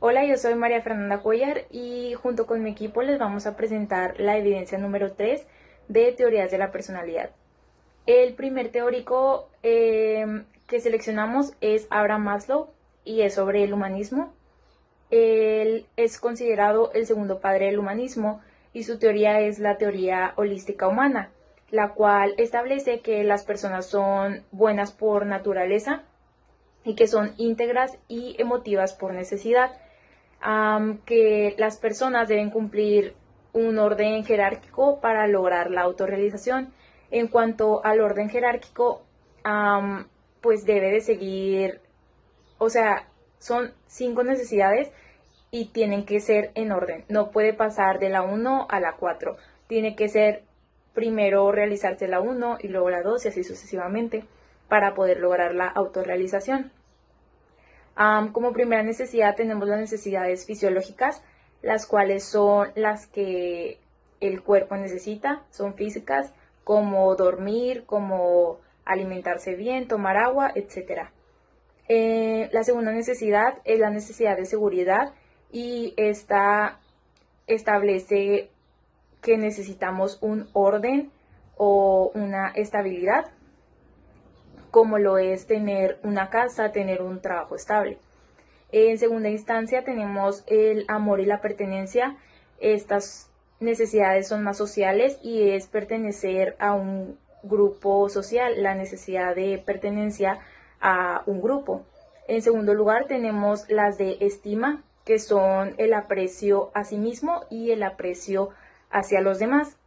Hola, yo soy María Fernanda Cuellar y junto con mi equipo les vamos a presentar la evidencia número 3 de teorías de la personalidad. El primer teórico que seleccionamos es Abraham Maslow y es sobre el humanismo. Él es considerado el segundo padre del humanismo y su teoría es la teoría holística humana, la cual establece que las personas son buenas por naturaleza y que son íntegras y emotivas por necesidad, que las personas deben cumplir un orden jerárquico para lograr la autorrealización. En cuanto al orden jerárquico, pues debe de seguir, o sea, son 5 necesidades y tienen que ser en orden. No puede pasar de la 1 a la 4. Tiene que ser primero realizarse la 1 y luego la 2 y así sucesivamente para poder lograr la autorrealización. Como primera necesidad tenemos las necesidades fisiológicas, las cuales son las que el cuerpo necesita, son físicas, como dormir, como alimentarse bien, tomar agua, etc. La segunda necesidad es la necesidad de seguridad y esta establece que necesitamos un orden o una estabilidad, como lo es tener una casa, tener un trabajo estable. En segunda instancia tenemos el amor y la pertenencia. Estas necesidades son más sociales y es pertenecer a un grupo social, la necesidad de pertenencia a un grupo. En segundo lugar tenemos las de estima, que son el aprecio a sí mismo y el aprecio hacia los demás.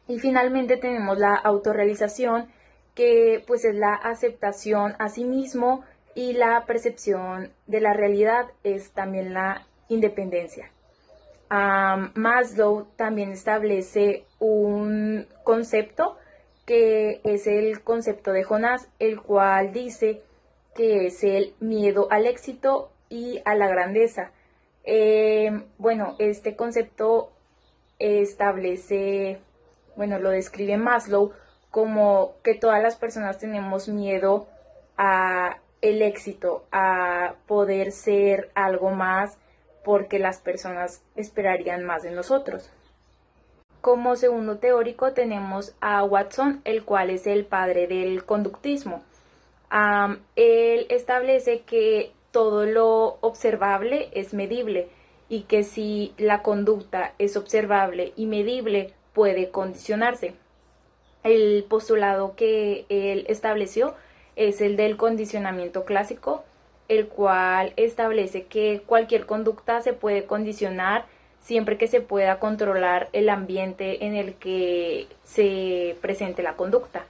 Y finalmente tenemos la autorrealización, que pues es la aceptación a sí mismo, y la percepción de la realidad es también la independencia. Maslow también establece un concepto que es el concepto de Jonás, el cual dice que es el miedo al éxito y a la grandeza. Este concepto establece, lo describe Maslow como que todas las personas tenemos miedo a el éxito, a poder ser algo más, porque las personas esperarían más de nosotros. Como segundo teórico tenemos a Watson, el cual es el padre del conductismo. Él establece que todo lo observable es medible y que si la conducta es observable y medible puede condicionarse. El postulado que él estableció es el del condicionamiento clásico, el cual establece que cualquier conducta se puede condicionar siempre que se pueda controlar el ambiente en el que se presente la conducta.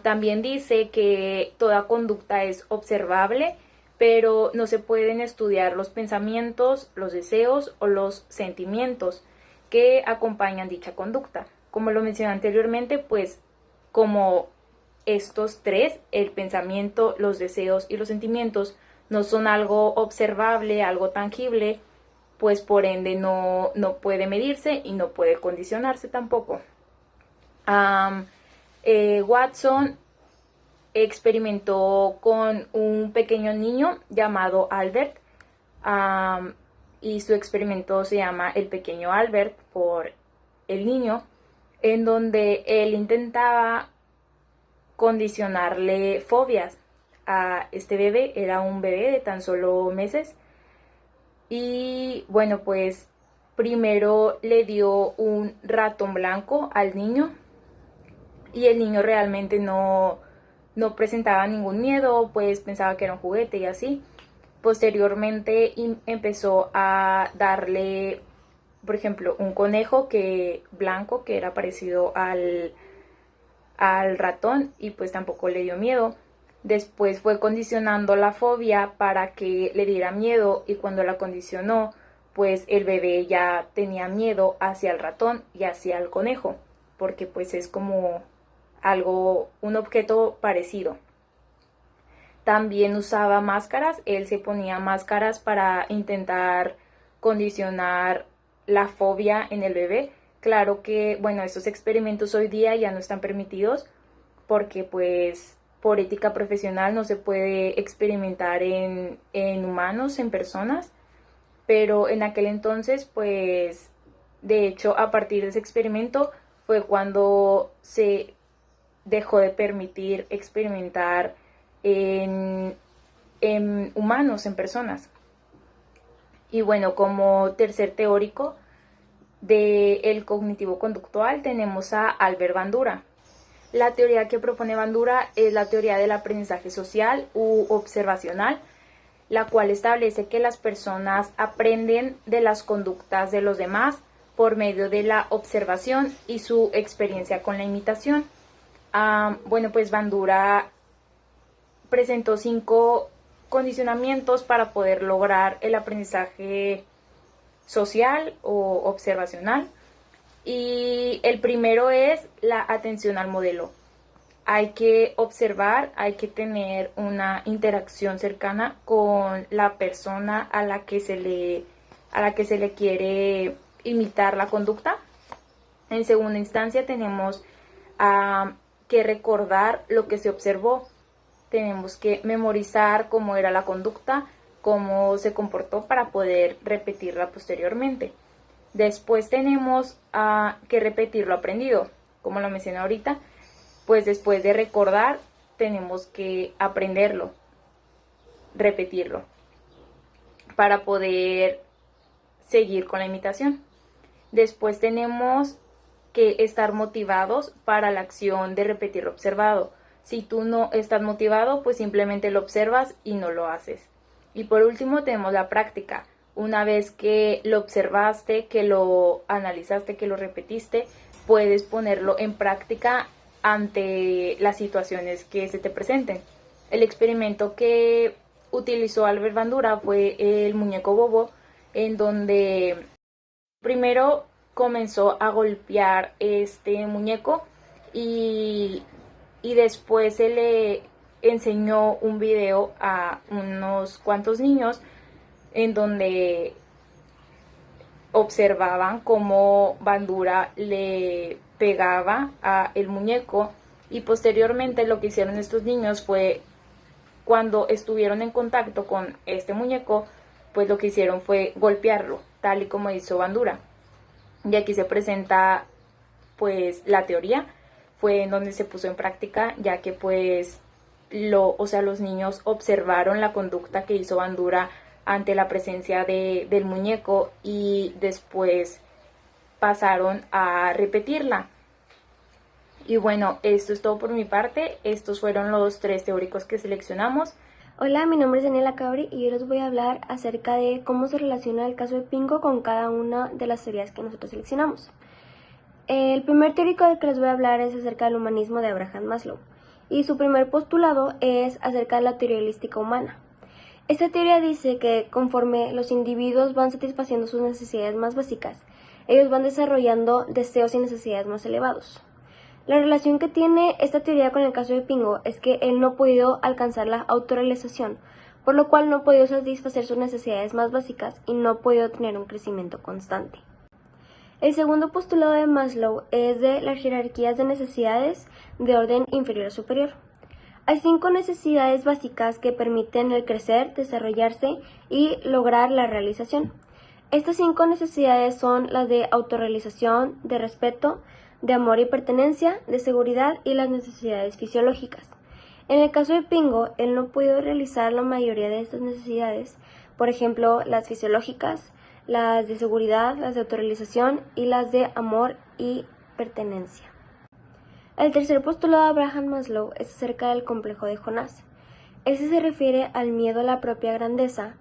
También dice que toda conducta es observable, pero no se pueden estudiar los pensamientos, los deseos o los sentimientos que acompañan dicha conducta. Como lo mencioné anteriormente, pues como estos tres, el pensamiento, los deseos y los sentimientos, no son algo observable, algo tangible, pues por ende no puede medirse y no puede condicionarse tampoco. Watson experimentó con un pequeño niño llamado Albert, y su experimento se llama El pequeño Albert por el niño, en donde él intentaba condicionarle fobias a este bebé. Era un bebé de tan solo meses y pues primero le dio un ratón blanco al niño y el niño realmente no presentaba ningún miedo, pues pensaba que era un juguete y así. Posteriormente empezó a darle, por ejemplo, un conejo blanco que era parecido al ratón y pues tampoco le dio miedo. Después fue condicionando la fobia para que le diera miedo y cuando la condicionó, pues el bebé ya tenía miedo hacia el ratón y hacia el conejo, porque pues es como un objeto parecido. También usaba máscaras, él se ponía máscaras para intentar condicionar la fobia en el bebé. Claro que, estos experimentos hoy día ya no están permitidos porque pues por ética profesional no se puede experimentar en humanos, en personas. pero en aquel entonces, pues, de hecho, a partir de ese experimento fue cuando se dejó de permitir experimentar en, en humanos, en personas. Y bueno, como tercer teórico del cognitivo conductual tenemos a Albert Bandura. La teoría que propone Bandura es la teoría del aprendizaje social u observacional, la cual establece que las personas aprenden de las conductas de los demás por medio de la observación y su experiencia con la imitación. Bueno, pues Bandura presentó 5 condicionamientos para poder lograr el aprendizaje social o observacional. Y el primero es la atención al modelo. Hay que observar, hay que tener una interacción cercana con la persona a la que se le quiere imitar la conducta. En segunda instancia tenemos que recordar lo que se observó. Tenemos que memorizar cómo era la conducta, cómo se comportó para poder repetirla posteriormente. Después tenemos que repetir lo aprendido. Como lo mencioné ahorita, pues después de recordar tenemos que aprenderlo, repetirlo, para poder seguir con la imitación. Después tenemos que estar motivados para la acción de repetir lo observado. Si tú no estás motivado, pues simplemente lo observas y no lo haces. Y por último tenemos la práctica. Una vez que lo observaste, que lo analizaste, que lo repetiste, puedes ponerlo en práctica ante las situaciones que se te presenten. El experimento que utilizó Albert Bandura fue el muñeco bobo, en donde primero comenzó a golpear este muñeco y después se le enseñó un video a unos cuantos niños en donde observaban cómo Bandura le pegaba a el muñeco, y posteriormente lo que hicieron estos niños fue, cuando estuvieron en contacto con este muñeco, pues lo que hicieron fue golpearlo, tal y como hizo Bandura. Y aquí se presenta pues la teoría, fue en donde se puso en práctica, ya que pues los niños observaron la conducta que hizo Bandura ante la presencia del muñeco y después pasaron a repetirla. Y bueno, esto es todo por mi parte. Estos fueron los 3 teóricos que seleccionamos. Hola, mi nombre es Daniela Cabri y yo les voy a hablar acerca de cómo se relaciona el caso de Pingo con cada una de las teorías que nosotros seleccionamos. El primer teórico del que les voy a hablar es acerca del humanismo de Abraham Maslow, y su primer postulado es acerca de la teoría holística humana. Esta teoría dice que conforme los individuos van satisfaciendo sus necesidades más básicas, ellos van desarrollando deseos y necesidades más elevados. La relación que tiene esta teoría con el caso de Pingo es que él no ha podido alcanzar la autorrealización, por lo cual no ha podido satisfacer sus necesidades más básicas y no ha podido tener un crecimiento constante. El segundo postulado de Maslow es de las jerarquías de necesidades de orden inferior a superior. Hay 5 necesidades básicas que permiten el crecer, desarrollarse y lograr la realización. Estas 5 necesidades son las de autorrealización, de respeto, de amor y pertenencia, de seguridad y las necesidades fisiológicas. En el caso de Pingo, él no pudo realizar la mayoría de estas necesidades, por ejemplo, las fisiológicas, las de seguridad, las de autorrealización y las de amor y pertenencia. El tercer postulado de Abraham Maslow es acerca del complejo de Jonás. Este se refiere al miedo a la propia grandeza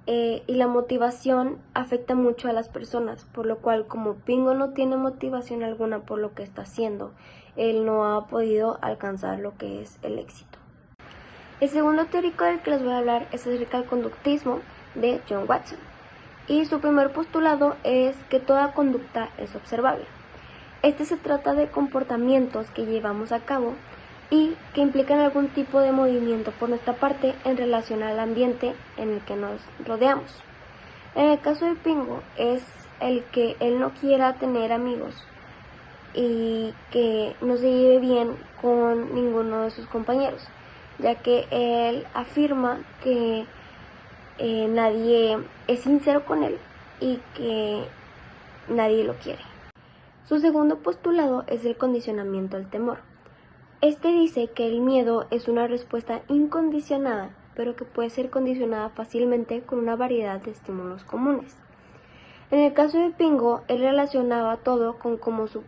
y la motivación afecta mucho a las personas, por lo cual como Pingo no tiene motivación alguna por lo que está haciendo, él no ha podido alcanzar lo que es el éxito. El segundo teórico del que les voy a hablar es acerca del conductismo de John Watson, y su primer postulado es que toda conducta es observable. Este se trata de comportamientos que llevamos a cabo y que implican algún tipo de movimiento por nuestra parte en relación al ambiente en el que nos rodeamos. En el caso de Pingo es el que él no quiera tener amigos y que no se lleve bien con ninguno de sus compañeros, ya que él afirma que nadie es sincero con él y que nadie lo quiere. Su segundo postulado es el condicionamiento al temor. Este dice que el miedo es una respuesta incondicionada, pero que puede ser condicionada fácilmente con una variedad de estímulos comunes. En el caso de Pingo, él relacionaba todo con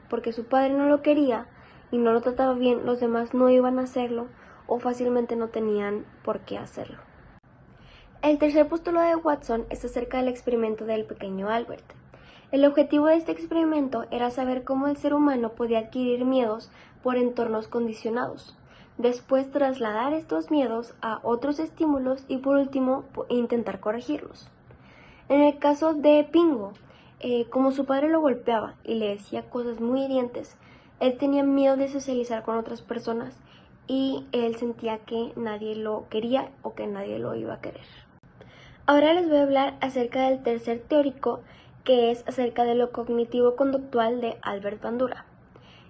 porque su padre no lo quería y no lo trataba bien, los demás no iban a hacerlo o fácilmente no tenían por qué hacerlo. El tercer postulado de Watson es acerca del experimento del pequeño Albert. El objetivo de este experimento era saber cómo el ser humano podía adquirir miedos por entornos condicionados, después trasladar estos miedos a otros estímulos y por último intentar corregirlos. En el caso de Pingo, como su padre lo golpeaba y le decía cosas muy hirientes, él tenía miedo de socializar con otras personas y él sentía que nadie lo quería o que nadie lo iba a querer. Ahora les voy a hablar acerca del tercer teórico, que es acerca de lo cognitivo-conductual de Albert Bandura.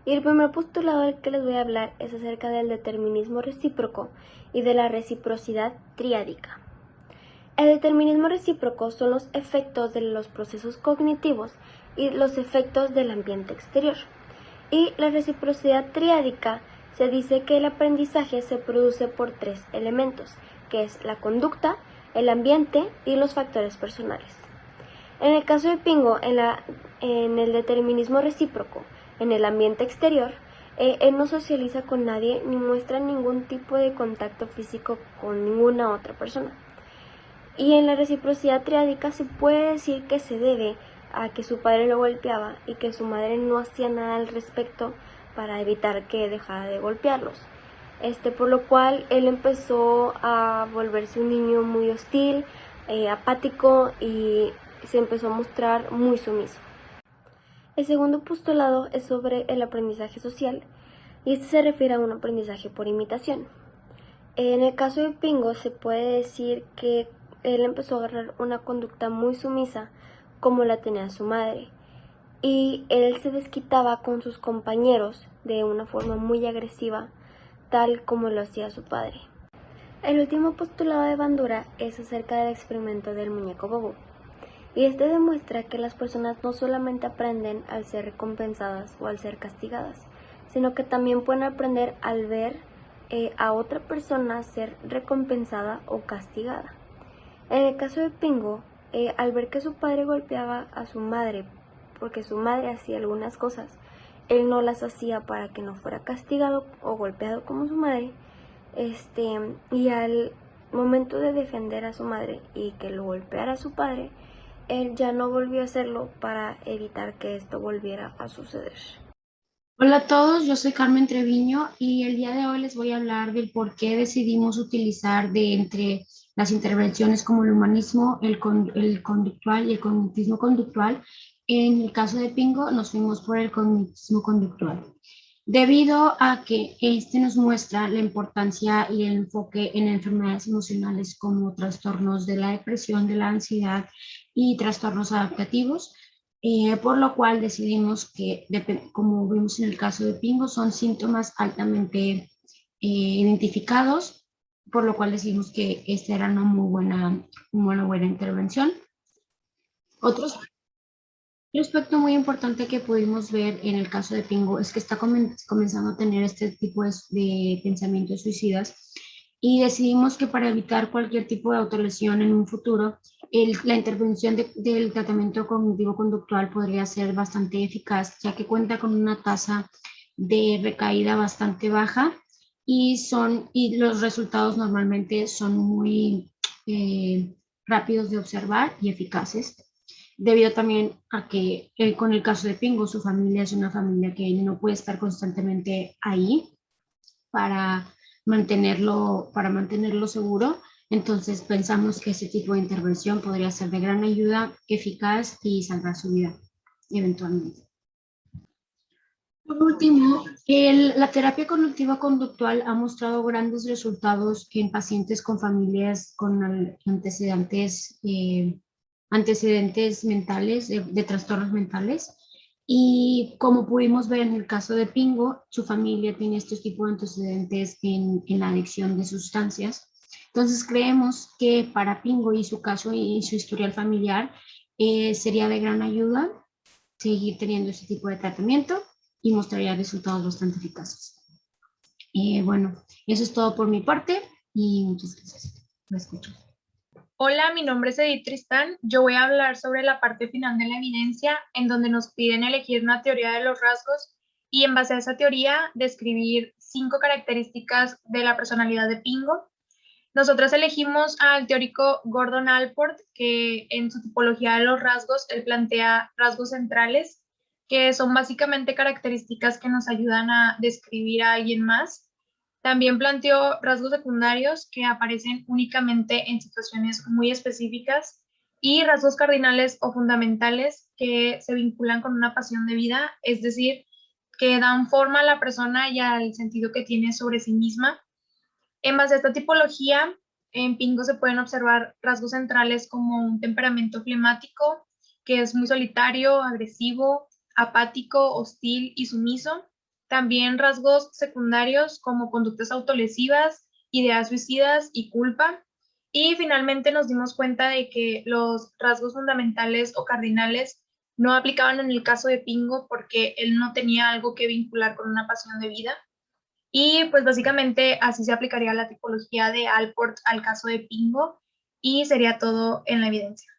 Y el primer postulado del que les voy a hablar es acerca del determinismo recíproco y de la reciprocidad triádica. El determinismo recíproco son los efectos de los procesos cognitivos y los efectos del ambiente exterior. Y la reciprocidad triádica se dice que el aprendizaje se produce por tres elementos, que es la conducta, el ambiente y los factores personales. En el caso de Pingo, en el determinismo recíproco, en el ambiente exterior, él no socializa con nadie ni muestra ningún tipo de contacto físico con ninguna otra persona. Y en la reciprocidad triádica se puede decir que se debe a que su padre lo golpeaba y que su madre no hacía nada al respecto para evitar que dejara de golpearlos. Por lo cual él empezó a volverse un niño muy hostil, apático y se empezó a mostrar muy sumiso. El segundo postulado es sobre el aprendizaje social y este se refiere a un aprendizaje por imitación. En el caso de Pingo se puede decir que él empezó a agarrar una conducta muy sumisa como la tenía su madre y él se desquitaba con sus compañeros de una forma muy agresiva, tal como lo hacía su padre. El último postulado de Bandura es acerca del experimento del muñeco bobo. Y este demuestra que las personas no solamente aprenden al ser recompensadas o al ser castigadas, sino que también pueden aprender al ver a otra persona ser recompensada o castigada. En el caso de Pingo, al ver que su padre golpeaba a su madre porque su madre hacía algunas cosas, él no las hacía para que no fuera castigado o golpeado como su madre, y al momento de defender a su madre y que lo golpeara a su padre, él ya no volvió a hacerlo para evitar que esto volviera a suceder. Hola a todos, yo soy Carmen Treviño y el día de hoy les voy a hablar del por qué decidimos utilizar de entre las intervenciones como el humanismo, el conductual y el cognitismo conductual. En el caso de Pingo nos fuimos por el cognitismo conductual, debido a que este nos muestra la importancia y el enfoque en enfermedades emocionales como trastornos de la depresión, de la ansiedad y trastornos adaptativos. Por lo cual decidimos que, como vimos en el caso de Pingo, son síntomas altamente identificados, por lo cual decidimos que esta era una buena intervención. Otro aspecto muy importante que pudimos ver en el caso de Pingo es que está comenzando a tener este tipo de pensamientos suicidas y decidimos que para evitar cualquier tipo de autolesión en un futuro, la intervención del tratamiento cognitivo-conductual podría ser bastante eficaz, ya que cuenta con una tasa de recaída bastante baja y los resultados normalmente son muy rápidos de observar y eficaces, debido también a que con el caso de Pingo, su familia es una familia que no puede estar constantemente ahí para mantenerlo seguro. Entonces pensamos que ese tipo de intervención podría ser de gran ayuda, eficaz y salvar su vida eventualmente. Por último, la terapia cognitiva conductual ha mostrado grandes resultados en pacientes con familias con antecedentes mentales, de trastornos mentales. Y como pudimos ver en el caso de Pingo, su familia tiene estos tipos de antecedentes en la adicción de sustancias. Entonces creemos que para Pingo y su caso y su historial familiar sería de gran ayuda seguir teniendo ese tipo de tratamiento y mostraría resultados bastante eficaces. Bueno, eso es todo por mi parte y muchas gracias. Lo escucho. Hola, mi nombre es Edith Tristán. Yo voy a hablar sobre la parte final de la evidencia, en donde nos piden elegir una teoría de los rasgos y en base a esa teoría describir 5 características de la personalidad de Pingo. Nosotros elegimos al teórico Gordon Allport, que en su tipología de los rasgos, él plantea rasgos centrales, que son básicamente características que nos ayudan a describir a alguien más. También planteó rasgos secundarios que aparecen únicamente en situaciones muy específicas y rasgos cardinales o fundamentales que se vinculan con una pasión de vida, es decir, que dan forma a la persona y al sentido que tiene sobre sí misma. En base a esta tipología, en Pingo se pueden observar rasgos centrales como un temperamento flemático, que es muy solitario, agresivo, apático, hostil y sumiso. También rasgos secundarios como conductas autolesivas, ideas suicidas y culpa. Y finalmente nos dimos cuenta de que los rasgos fundamentales o cardinales no aplicaban en el caso de Pingo porque él no tenía algo que vincular con una pasión de vida. Y pues básicamente así se aplicaría la tipología de Allport al caso de Pingo y sería todo en la evidencia.